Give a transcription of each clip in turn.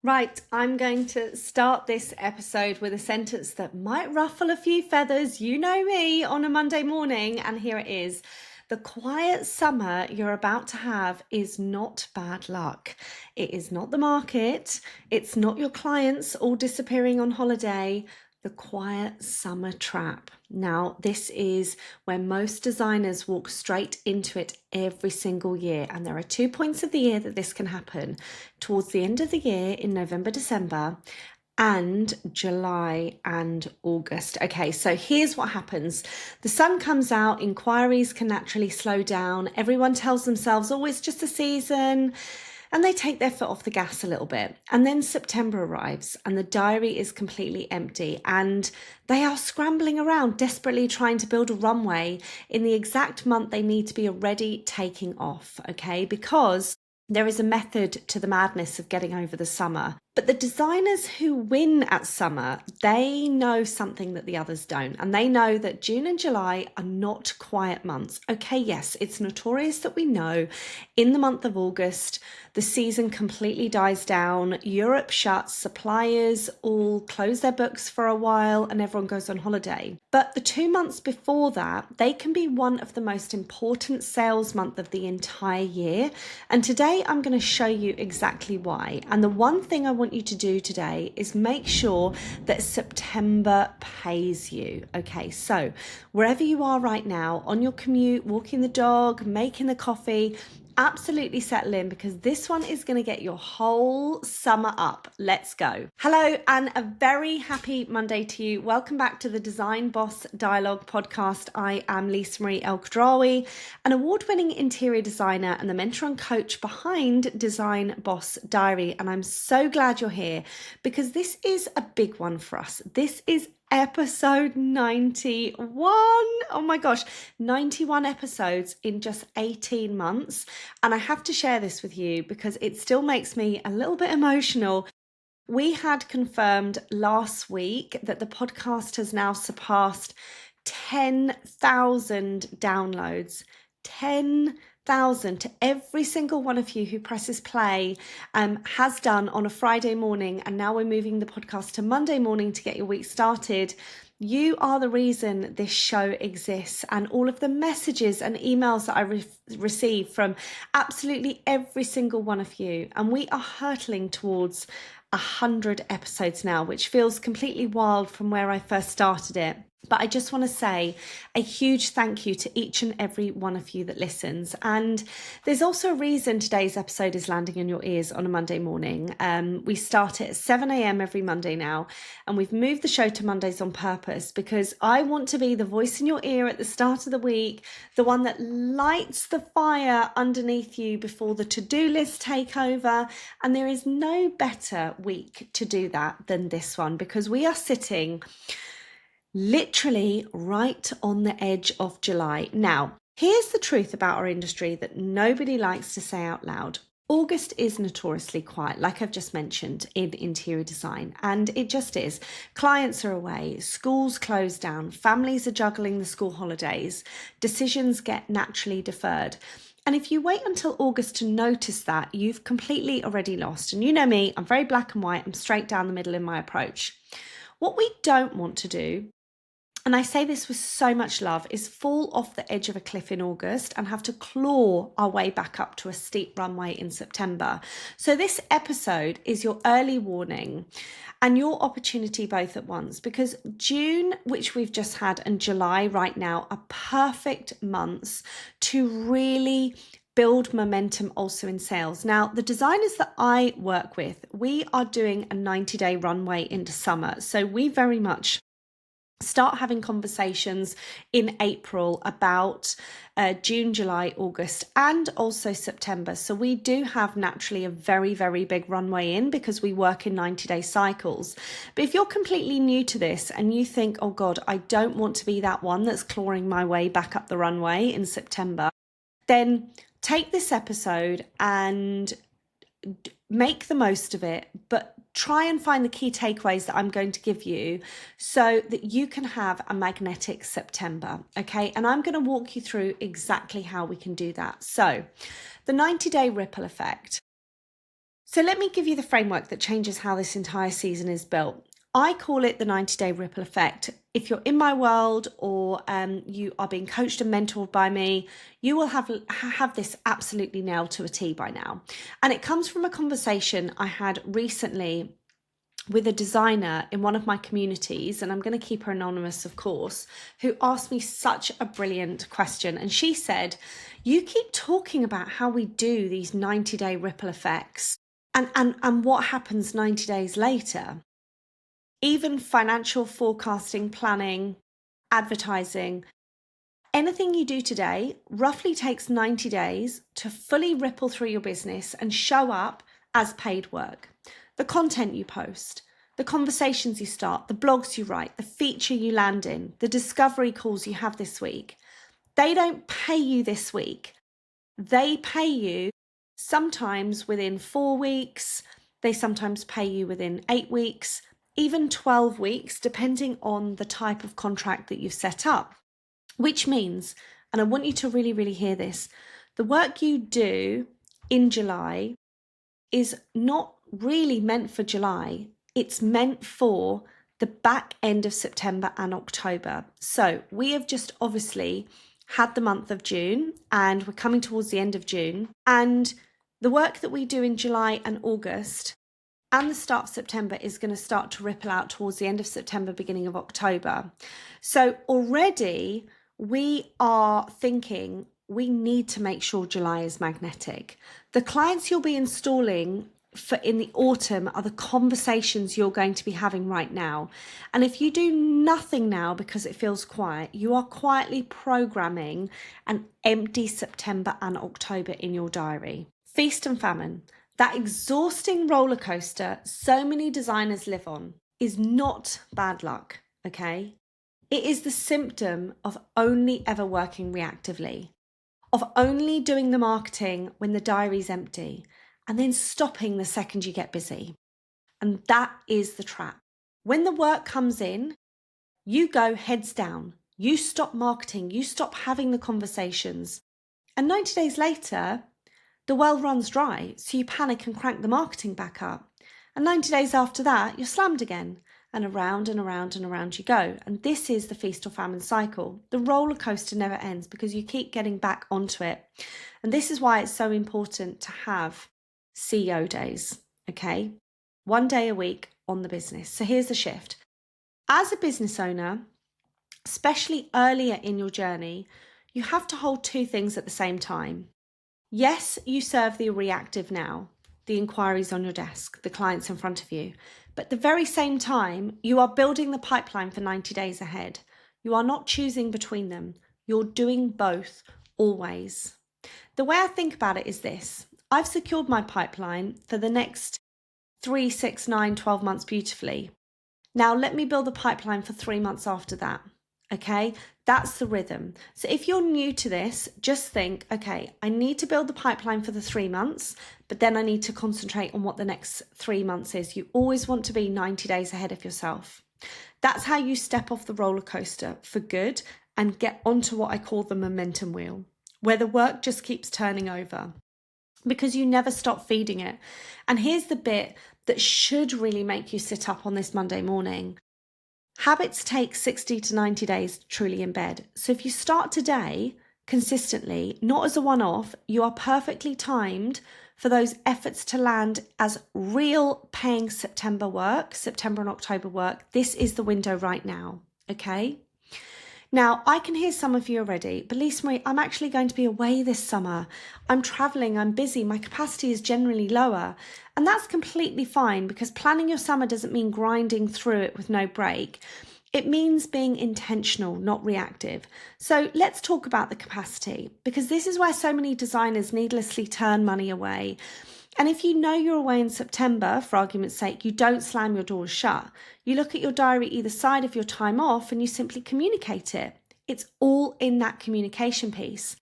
Right, I'm going to start this episode with a sentence that might ruffle a few feathers. You know me on a Monday morning, and here it is. The quiet summer you're about to have is not bad luck. It is not the market. It's not your clients all disappearing on holiday. The quiet summer trap. Now, this is where most designers walk straight into it every single year. And there are 2 points of the year that this can happen: towards the end of the year in November, December, and July and August. Okay, so here's what happens. The sun comes out, inquiries can naturally slow down. Everyone tells themselves, oh, it's just a season. And they take their foot off the gas a little bit. And then September arrives and the diary is completely empty. And they are scrambling around, desperately trying to build a runway in the exact month they need to be already taking off. Okay, because there is a method to the madness of getting over the summer. But the designers who win at summer, they know something that the others don't. And they know that June and July are not quiet months. Okay, yes, it's notorious that we know in the month of August, the season completely dies down. Europe shuts, suppliers all close their books for a while, and everyone goes on holiday. But the 2 months before that, they can be one of the most important sales month of the entire year. And today I'm going to show you exactly why. And the one thing I want you to do today is make sure that September pays you. Okay, so wherever you are right now, on your commute, walking the dog, making the coffee, absolutely settle in, because this one is going to get your whole summer up. Let's go. Hello and a very happy Monday to you. Welcome back to the Design Boss Dialogue podcast. I am Lisa Marie El-Khadraoui, an award-winning interior designer and the mentor and coach behind Design Boss Diary. And I'm so glad you're here because this is a big one for us. This is episode 91. Oh my gosh, 91 episodes in just 18 months. And I have to share this with you because it still makes me a little bit emotional. We had confirmed last week that the podcast has now surpassed 10,000 downloads. 10,000 to every single one of you who presses play has done on a Friday morning. And now we're moving the podcast to Monday morning to get your week started. You are the reason this show exists, and all of the messages and emails that I receive from absolutely every single one of you. And we are hurtling towards 100 episodes now, which feels completely wild from where I first started it. But I just want to say a huge thank you to each and every one of you that listens. And there's also a reason today's episode is landing in your ears on a Monday morning. We start at 7 a.m. every Monday now, and we've moved the show to Mondays on purpose because I want to be the voice in your ear at the start of the week, the one that lights the fire underneath you before the to-do list take over. And there is no better week to do that than this one, because we are sitting literally right on the edge of July. Now, here's the truth about our industry that nobody likes to say out loud. August is notoriously quiet, like I've just mentioned, in interior design, and it just is. Clients are away, schools close down, families are juggling the school holidays, decisions get naturally deferred. And if you wait until August to notice that, you've completely already lost. And you know me, I'm very black and white, I'm straight down the middle in my approach. What we don't want to do, and I say this with so much love, is fall off the edge of a cliff in August and have to claw our way back up to a steep runway in September. So this episode is your early warning and your opportunity both at once, because June, which we've just had, and July right now are perfect months to really build momentum also in sales. Now, the designers that I work with, we are doing a 90-day runway into summer. So we very much start having conversations in April about June, July, August, and also September. So we do have naturally a very, very big runway in because we work in 90-day cycles. But if you're completely new to this and you think, oh God, I don't want to be that one that's clawing my way back up the runway in September, then take this episode and make the most of it, but try and find the key takeaways that I'm going to give you so that you can have a magnetic September, okay? And I'm going to walk you through exactly how we can do that. So the 90-day ripple effect. So let me give you the framework that changes how this entire season is built. I call it the 90-day ripple effect. If you're in my world or you are being coached and mentored by me, you will have this absolutely nailed to a T by now. And it comes from a conversation I had recently with a designer in one of my communities, and I'm going to keep her anonymous, of course, who asked me such a brilliant question. And she said, you keep talking about how we do these 90-day ripple effects and what happens 90 days later. Even financial forecasting, planning, advertising, anything you do today roughly takes 90 days to fully ripple through your business and show up as paid work. The content you post, the conversations you start, the blogs you write, the feature you land in, the discovery calls you have this week. They don't pay you this week. They pay you sometimes within 4 weeks. They sometimes pay you within 8 weeks, even 12 weeks, depending on the type of contract that you've set up. Which means, and I want you to really, really hear this, the work you do in July is not really meant for July. It's meant for the back end of September and October. So we have just obviously had the month of June and we're coming towards the end of June. And the work that we do in July and August and the start of September is going to start to ripple out towards the end of September, beginning of October. So already we are thinking we need to make sure July is magnetic. The clients you'll be installing for in the autumn are the conversations you're going to be having right now. And if you do nothing now because it feels quiet, you are quietly programming an empty September and October in your diary. Feast and famine. That exhausting roller coaster so many designers live on is not bad luck, okay? It is the symptom of only ever working reactively, of only doing the marketing when the diary's empty, and then stopping the second you get busy. And that is the trap. When the work comes in, you go heads down. You stop marketing, you stop having the conversations. And 90 days later, the well runs dry, so you panic and crank the marketing back up. And 90 days after that, you're slammed again. And around and around and around you go. And this is the feast or famine cycle. The roller coaster never ends because you keep getting back onto it. And this is why it's so important to have CEO days, okay? 1 day a week on the business. So here's the shift. As a business owner, especially earlier in your journey, you have to hold two things at the same time. Yes, you serve the reactive now, the inquiries on your desk, the clients in front of you. But at the very same time, you are building the pipeline for 90 days ahead. You are not choosing between them. You're doing both always. The way I think about it is this. I've secured my pipeline for the next 3, 6, 9, 12 months beautifully. Now let me build a pipeline for 3 months after that. Okay, that's the rhythm. So if you're new to this, just think, okay, I need to build the pipeline for the 3 months, but then I need to concentrate on what the next 3 months is. You always want to be 90 days ahead of yourself. That's how you step off the roller coaster for good and get onto what I call the momentum wheel, where the work just keeps turning over because you never stop feeding it. And here's the bit that should really make you sit up on this Monday morning. Habits take 60 to 90 days to truly embed. So if you start today consistently, not as a one-off, you are perfectly timed for those efforts to land as real paying September work, September and October work. This is the window right now, okay? Now, I can hear some of you already, but Lisa Marie, I'm actually going to be away this summer. I'm traveling, I'm busy, my capacity is generally lower. And that's completely fine because planning your summer doesn't mean grinding through it with no break. It means being intentional, not reactive. So let's talk about the capacity because this is where so many designers needlessly turn money away. And if you know you're away in September, for argument's sake, you don't slam your doors shut. You look at your diary either side of your time off and you simply communicate it. It's all in that communication piece.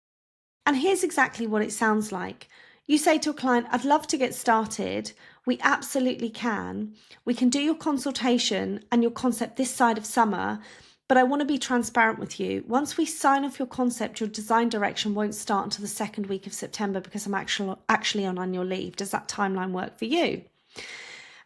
And here's exactly what it sounds like. You say to a client, I'd love to get started. We absolutely can. We can do your consultation and your concept this side of summer, But I want to be transparent with you. Once we sign off your concept, your design direction won't start until the second week of September because I'm actually on annual leave. Does that timeline work for you?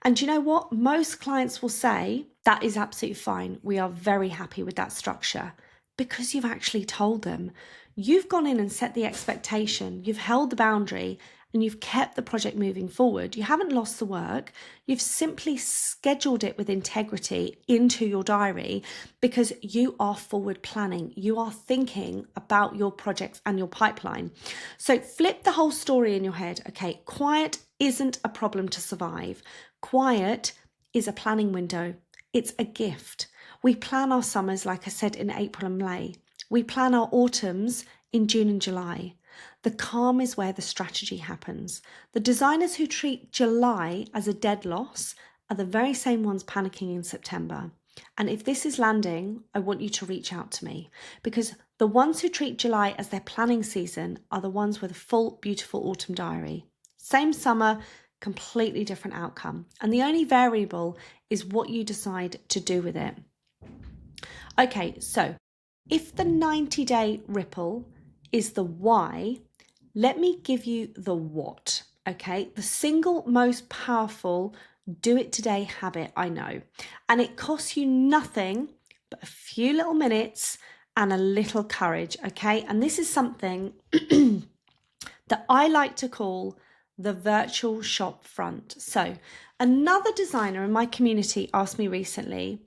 And you know what? Most clients will say, that is absolutely fine. We are very happy with that structure, because you've actually told them. You've gone in and set the expectation. You've held the boundary and you've kept the project moving forward. You haven't lost the work. You've simply scheduled it with integrity into your diary because you are forward planning. You are thinking about your projects and your pipeline. So flip the whole story in your head. Okay, quiet isn't a problem to survive. Quiet is a planning window. It's a gift. We plan our summers, like I said, in April and May. We plan our autumns in June and July. The calm is where the strategy happens. The designers who treat July as a dead loss are the very same ones panicking in September. And if this is landing, I want you to reach out to me, because the ones who treat July as their planning season are the ones with a full, beautiful autumn diary. Same summer, completely different outcome. And the only variable is what you decide to do with it. Okay, so if the 90-day ripple is the why, let me give you the what, okay? The single most powerful do it today habit I know. And it costs you nothing but a few little minutes and a little courage, okay? And this is something that I like to call the virtual shop front. So another designer in my community asked me recently,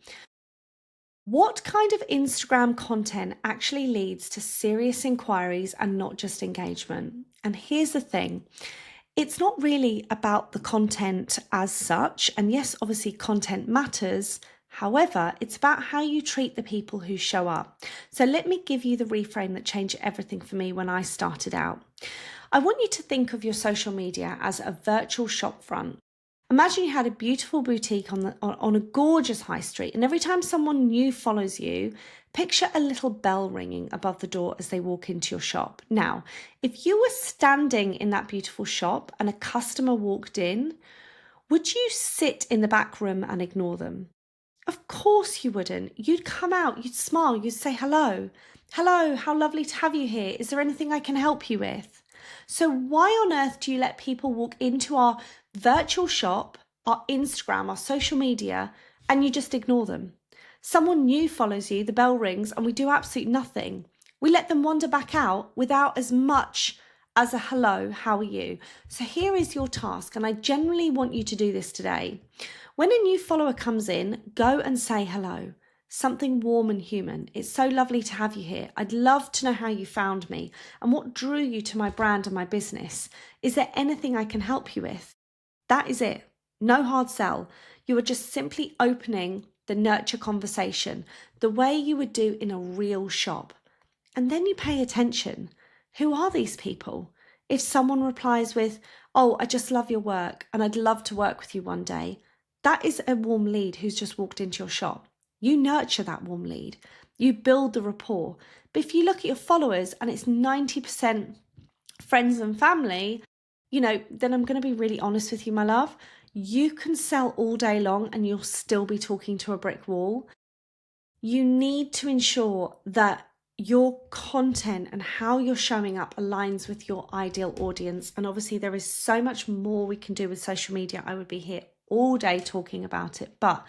what kind of Instagram content actually leads to serious inquiries and not just engagement? And here's the thing. It's not really about the content as such. And yes, obviously content matters. However, it's about how you treat the people who show up. So let me give you the reframe that changed everything for me when I started out. I want you to think of your social media as a virtual shop front. Imagine you had a beautiful boutique on a gorgeous high street, and every time someone new follows you, picture a little bell ringing above the door as they walk into your shop. Now, if you were standing in that beautiful shop and a customer walked in, would you sit in the back room and ignore them? Of course you wouldn't. You'd come out, you'd smile, you'd say hello. Hello, how lovely to have you here. Is there anything I can help you with? So why on earth do you let people walk into our virtual shop, our Instagram, our social media, and you just ignore them? Someone new follows you, the bell rings, and we do absolutely nothing. We let them wander back out without as much as a hello, how are you? So here is your task, and I generally want you to do this today. When a new follower comes in, go and say hello. Something warm and human. It's so lovely to have you here. I'd love to know how you found me and what drew you to my brand and my business. Is there anything I can help you with? That is it. No hard sell. You are just simply opening the nurture conversation the way you would do in a real shop. And then you pay attention. Who are these people? If someone replies with, oh, I just love your work and I'd love to work with you one day, that is a warm lead who's just walked into your shop. You nurture that warm lead. You build the rapport. But if you look at your followers and it's 90% friends and family, then I'm going to be really honest with you, my love. You can sell all day long and you'll still be talking to a brick wall. You need to ensure that your content and how you're showing up aligns with your ideal audience. And obviously there is so much more we can do with social media. I would be here all day talking about it, but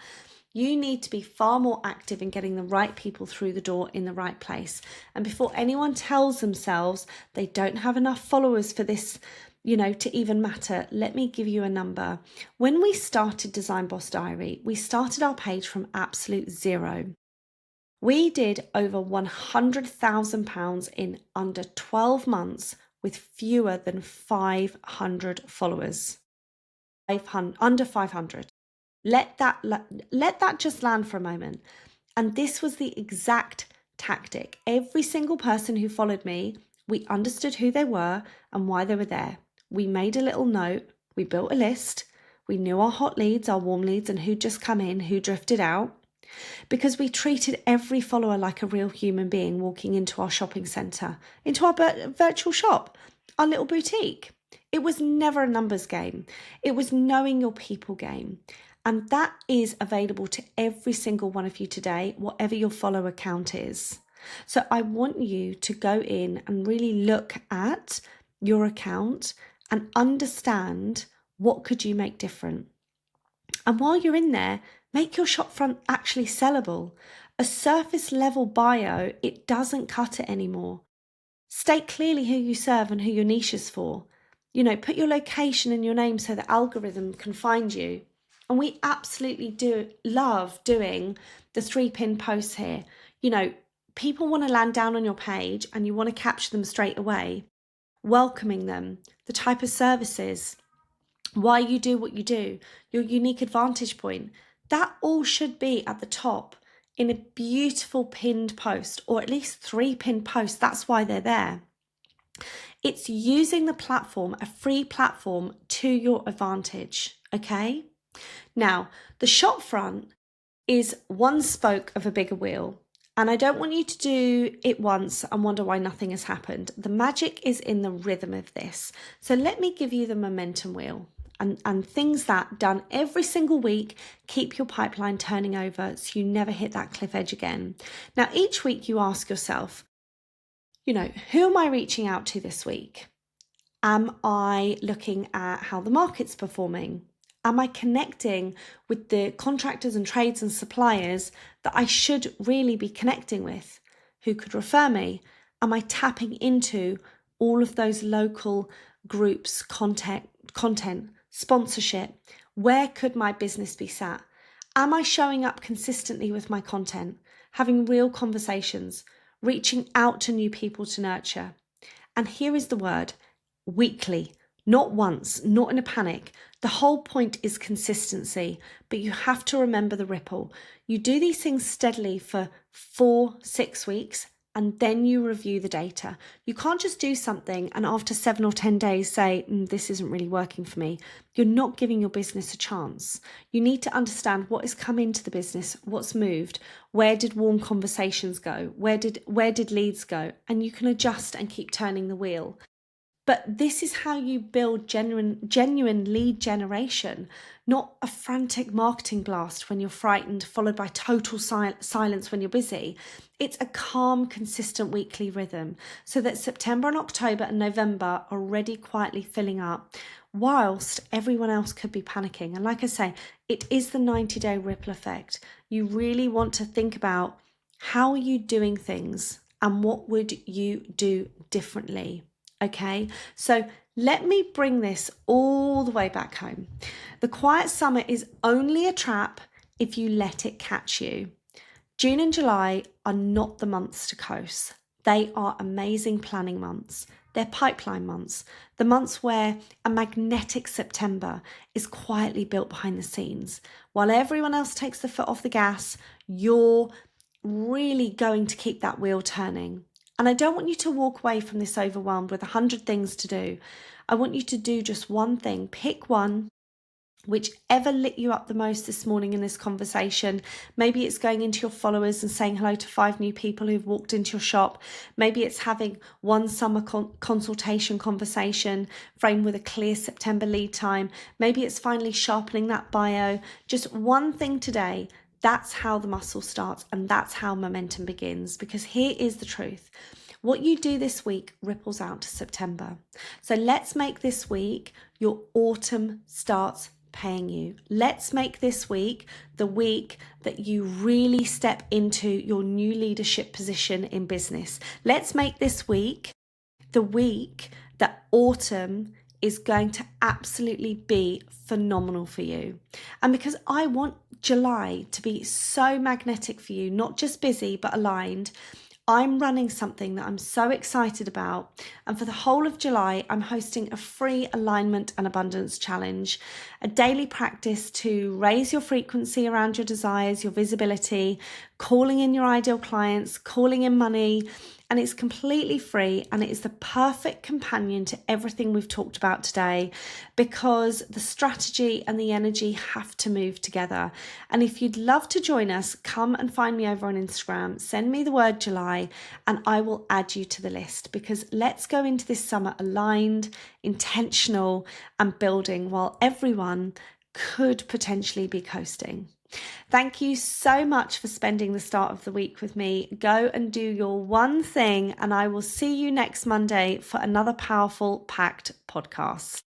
you need to be far more active in getting the right people through the door in the right place. And before anyone tells themselves they don't have enough followers for this, to even matter, let me give you a number. When we started Design Boss Diary, we started our page from absolute zero. We did over £100,000 in under 12 months with fewer than 500 followers. Under 500. Let that just land for a moment. And this was the exact tactic. Every single person who followed me, we understood who they were and why they were there. We made a little note. We built a list. We knew our hot leads, our warm leads, and who'd just come in, who drifted out. Because we treated every follower like a real human being walking into our shopping centre, into our virtual shop, our little boutique. It was never a numbers game. It was knowing your people game. And that is available to every single one of you today, whatever your follower count is. So I want you to go in and really look at your account and understand what could you make different. And while you're in there, make your shopfront actually sellable. A surface level bio, it doesn't cut it anymore. State clearly who you serve and who your niche is for. Put your location in your name so the algorithm can find you. And we absolutely do love doing the 3-pin posts here. People want to land down on your page and you want to capture them straight away, welcoming them, the type of services, why you do what you do, your unique advantage point. That all should be at the top in a beautiful pinned post, or at least 3 pinned posts. That's why they're there. It's using the platform, a free platform, to your advantage, okay? Now, the shop front is one spoke of a bigger wheel. And I don't want you to do it once and wonder why nothing has happened. The magic is in the rhythm of this. So let me give you the momentum wheel and things that, done every single week, keep your pipeline turning over so you never hit that cliff edge again. Now, each week you ask yourself, who am I reaching out to this week? Am I looking at how the market's performing? Am I connecting with the contractors and trades and suppliers that I should really be connecting with? Who could refer me? Am I tapping into all of those local groups, content, sponsorship? Where could my business be sat? Am I showing up consistently with my content, having real conversations, reaching out to new people to nurture? And here is the word: weekly, not once, not in a panic. The whole point is consistency, but you have to remember the ripple. You do these things steadily for 4-6 weeks, and then you review the data. You can't just do something and after 7 or 10 days say, this isn't really working for me. You're not giving your business a chance. You need to understand what has come into the business, what's moved, where did warm conversations go, where did leads go, and you can adjust and keep turning the wheel. But this is how you build genuine lead generation, not a frantic marketing blast when you're frightened, followed by total silence when you're busy. It's a calm, consistent weekly rhythm so that September and October and November are already quietly filling up whilst everyone else could be panicking. And like I say, it is the 90-day ripple effect. You really want to think about how are you doing things and what would you do differently? Okay, so let me bring this all the way back home. The quiet summer is only a trap if you let it catch you. June and July are not the months to coast. They are amazing planning months. They're pipeline months, the months where a magnetic September is quietly built behind the scenes. While everyone else takes the foot off the gas, you're really going to keep that wheel turning. And I don't want you to walk away from this overwhelmed with 100 things to do. I want you to do just one thing. Pick one, whichever lit you up the most this morning in this conversation. Maybe it's going into your followers and saying hello to 5 new people who've walked into your shop. Maybe it's having one summer consultation conversation framed with a clear September lead time. Maybe it's finally sharpening that bio. Just one thing today. That's how the muscle starts, and that's how momentum begins. Because here is the truth. What you do this week ripples out to September. So let's make this week your autumn starts paying you. Let's make this week the week that you really step into your new leadership position in business. Let's make this week the week that autumn is going to absolutely be phenomenal for you. And because I want July to be so magnetic for you, not just busy, but aligned, I'm running something that I'm so excited about. And for the whole of July, I'm hosting a free alignment and abundance challenge, a daily practice to raise your frequency around your desires, your visibility, calling in your ideal clients, calling in money. And it's completely free, and it is the perfect companion to everything we've talked about today, because the strategy and the energy have to move together. And if you'd love to join us, come and find me over on Instagram, send me the word July, and I will add you to the list, because let's go into this summer aligned, intentional, and building while everyone could potentially be coasting. Thank you so much for spending the start of the week with me. Go and do your one thing, and I will see you next Monday for another powerful, packed podcast.